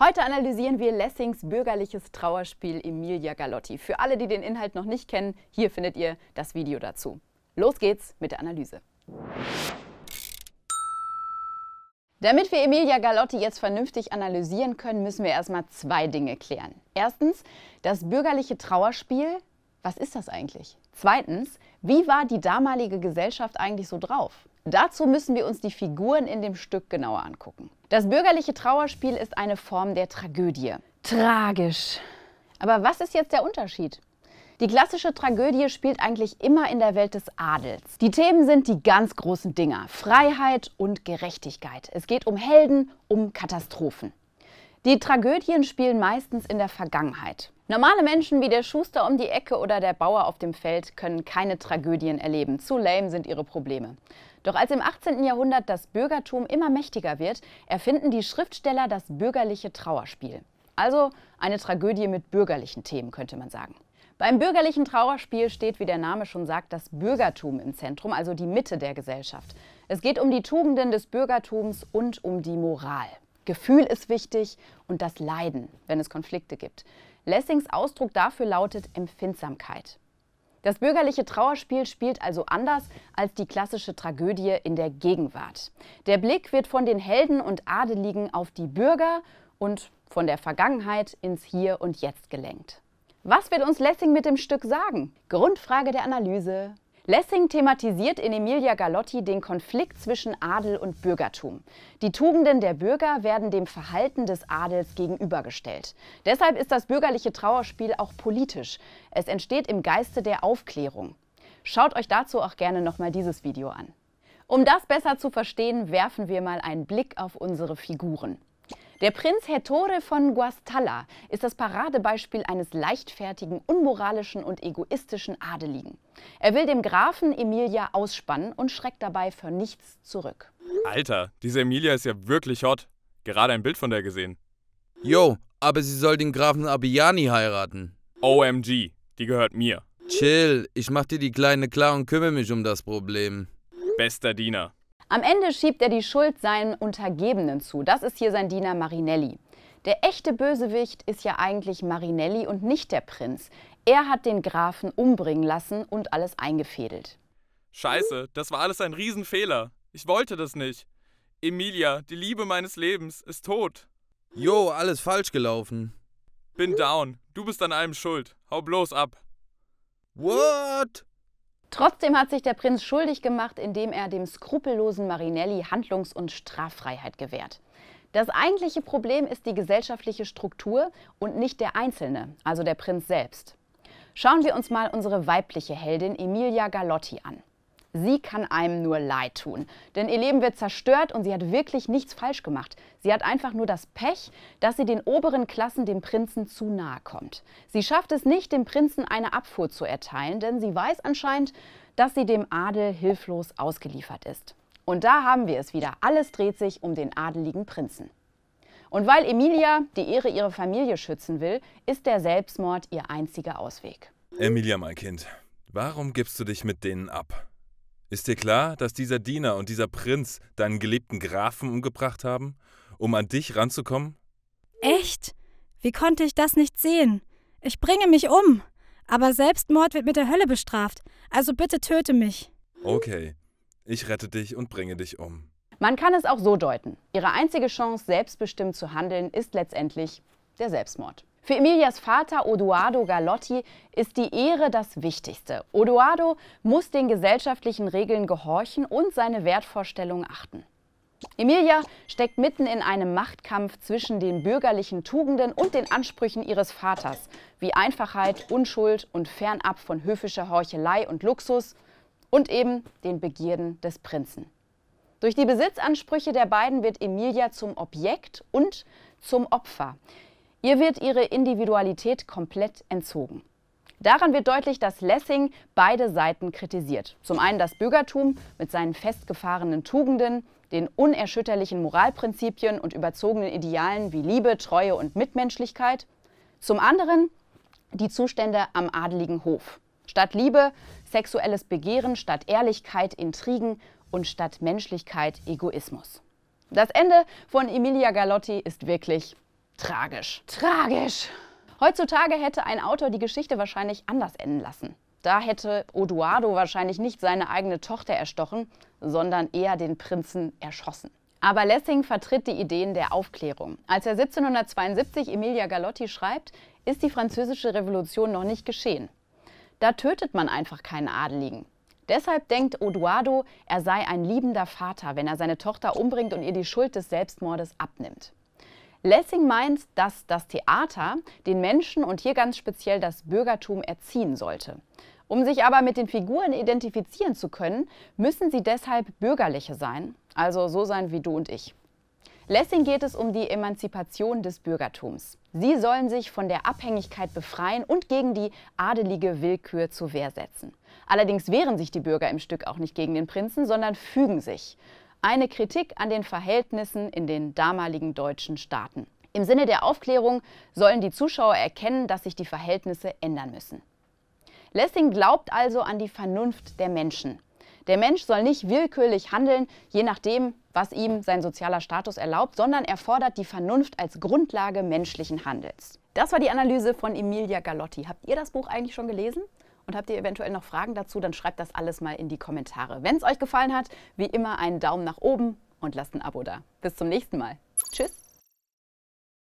Heute analysieren wir Lessings bürgerliches Trauerspiel Emilia Galotti. Für alle, die den Inhalt noch nicht kennen, hier findet ihr das Video dazu. Los geht's mit der Analyse. Damit wir Emilia Galotti jetzt vernünftig analysieren können, müssen wir erstmal zwei Dinge klären. Erstens, das bürgerliche Trauerspiel. Was ist das eigentlich? Zweitens, wie war die damalige Gesellschaft eigentlich so drauf? Dazu müssen wir uns die Figuren in dem Stück genauer angucken. Das bürgerliche Trauerspiel ist eine Form der Tragödie. Tragisch. Aber was ist jetzt der Unterschied? Die klassische Tragödie spielt eigentlich immer in der Welt des Adels. Die Themen sind die ganz großen Dinger: Freiheit und Gerechtigkeit. Es geht um Helden, um Katastrophen. Die Tragödien spielen meistens in der Vergangenheit. Normale Menschen wie der Schuster um die Ecke oder der Bauer auf dem Feld können keine Tragödien erleben. Zu lame sind ihre Probleme. Doch als im 18. Jahrhundert das Bürgertum immer mächtiger wird, erfinden die Schriftsteller das bürgerliche Trauerspiel. Also eine Tragödie mit bürgerlichen Themen, könnte man sagen. Beim bürgerlichen Trauerspiel steht, wie der Name schon sagt, das Bürgertum im Zentrum, also die Mitte der Gesellschaft. Es geht um die Tugenden des Bürgertums und um die Moral. Gefühl ist wichtig und das Leiden, wenn es Konflikte gibt. Lessings Ausdruck dafür lautet Empfindsamkeit. Das bürgerliche Trauerspiel spielt also anders als die klassische Tragödie in der Gegenwart. Der Blick wird von den Helden und Adeligen auf die Bürger und von der Vergangenheit ins Hier und Jetzt gelenkt. Was will uns Lessing mit dem Stück sagen? Grundfrage der Analyse. Lessing thematisiert in Emilia Galotti den Konflikt zwischen Adel und Bürgertum. Die Tugenden der Bürger werden dem Verhalten des Adels gegenübergestellt. Deshalb ist das bürgerliche Trauerspiel auch politisch. Es entsteht im Geiste der Aufklärung. Schaut euch dazu auch gerne nochmal dieses Video an. Um das besser zu verstehen, werfen wir mal einen Blick auf unsere Figuren. Der Prinz Hettore von Guastalla ist das Paradebeispiel eines leichtfertigen, unmoralischen und egoistischen Adeligen. Er will dem Grafen Emilia ausspannen und schreckt dabei vor nichts zurück. Alter, diese Emilia ist ja wirklich hot. Gerade ein Bild von der gesehen. Jo, aber sie soll den Grafen Abbiani heiraten. OMG, die gehört mir. Chill, ich mach dir die Kleine klar und kümmere mich um das Problem. Bester Diener. Am Ende schiebt er die Schuld seinen Untergebenen zu. Das ist hier sein Diener Marinelli. Der echte Bösewicht ist ja eigentlich Marinelli und nicht der Prinz. Er hat den Grafen umbringen lassen und alles eingefädelt. Scheiße, das war alles ein Riesenfehler. Ich wollte das nicht. Emilia, die Liebe meines Lebens, ist tot. Jo, alles falsch gelaufen. Bin down. Du bist an allem schuld. Hau bloß ab. What? Trotzdem hat sich der Prinz schuldig gemacht, indem er dem skrupellosen Marinelli Handlungs- und Straffreiheit gewährt. Das eigentliche Problem ist die gesellschaftliche Struktur und nicht der Einzelne, also der Prinz selbst. Schauen wir uns mal unsere weibliche Heldin Emilia Galotti an. Sie kann einem nur leid tun, denn ihr Leben wird zerstört und sie hat wirklich nichts falsch gemacht. Sie hat einfach nur das Pech, dass sie den oberen Klassen dem Prinzen zu nahe kommt. Sie schafft es nicht, dem Prinzen eine Abfuhr zu erteilen, denn sie weiß anscheinend, dass sie dem Adel hilflos ausgeliefert ist. Und da haben wir es wieder. Alles dreht sich um den adeligen Prinzen. Und weil Emilia die Ehre ihrer Familie schützen will, ist der Selbstmord ihr einziger Ausweg. Emilia, mein Kind, warum gibst du dich mit denen ab? Ist dir klar, dass dieser Diener und dieser Prinz deinen geliebten Grafen umgebracht haben, um an dich ranzukommen? Echt? Wie konnte ich das nicht sehen? Ich bringe mich um. Aber Selbstmord wird mit der Hölle bestraft. Also bitte töte mich. Okay, ich rette dich und bringe dich um. Man kann es auch so deuten. Ihre einzige Chance, selbstbestimmt zu handeln, ist letztendlich der Selbstmord. Für Emilias Vater Odoardo Galotti ist die Ehre das Wichtigste. Odoardo muss den gesellschaftlichen Regeln gehorchen und seine Wertvorstellungen achten. Emilia steckt mitten in einem Machtkampf zwischen den bürgerlichen Tugenden und den Ansprüchen ihres Vaters, wie Einfachheit, Unschuld und fernab von höfischer Heuchelei und Luxus und eben den Begierden des Prinzen. Durch die Besitzansprüche der beiden wird Emilia zum Objekt und zum Opfer. Ihr wird ihre Individualität komplett entzogen. Daran wird deutlich, dass Lessing beide Seiten kritisiert. Zum einen das Bürgertum mit seinen festgefahrenen Tugenden, den unerschütterlichen Moralprinzipien und überzogenen Idealen wie Liebe, Treue und Mitmenschlichkeit. Zum anderen die Zustände am adeligen Hof. Statt Liebe sexuelles Begehren, statt Ehrlichkeit Intrigen und statt Menschlichkeit Egoismus. Das Ende von Emilia Galotti ist wirklich Tragisch. Tragisch. Heutzutage hätte ein Autor die Geschichte wahrscheinlich anders enden lassen. Da hätte Odoardo wahrscheinlich nicht seine eigene Tochter erstochen, sondern eher den Prinzen erschossen. Aber Lessing vertritt die Ideen der Aufklärung. Als er 1772 Emilia Galotti schreibt, ist die Französische Revolution noch nicht geschehen. Da tötet man einfach keinen Adeligen. Deshalb denkt Odoardo, er sei ein liebender Vater, wenn er seine Tochter umbringt und ihr die Schuld des Selbstmordes abnimmt. Lessing meint, dass das Theater den Menschen und hier ganz speziell das Bürgertum erziehen sollte. Um sich aber mit den Figuren identifizieren zu können, müssen sie deshalb Bürgerliche sein, also so sein wie du und ich. Lessing geht es um die Emanzipation des Bürgertums. Sie sollen sich von der Abhängigkeit befreien und gegen die adelige Willkür zur Wehr setzen. Allerdings wehren sich die Bürger im Stück auch nicht gegen den Prinzen, sondern fügen sich. Eine Kritik an den Verhältnissen in den damaligen deutschen Staaten. Im Sinne der Aufklärung sollen die Zuschauer erkennen, dass sich die Verhältnisse ändern müssen. Lessing glaubt also an die Vernunft der Menschen. Der Mensch soll nicht willkürlich handeln, je nachdem, was ihm sein sozialer Status erlaubt, sondern er fordert die Vernunft als Grundlage menschlichen Handels. Das war die Analyse von Emilia Galotti. Habt ihr das Buch eigentlich schon gelesen? Und habt ihr eventuell noch Fragen dazu, dann schreibt das alles mal in die Kommentare. Wenn es euch gefallen hat, wie immer einen Daumen nach oben und lasst ein Abo da. Bis zum nächsten Mal. Tschüss!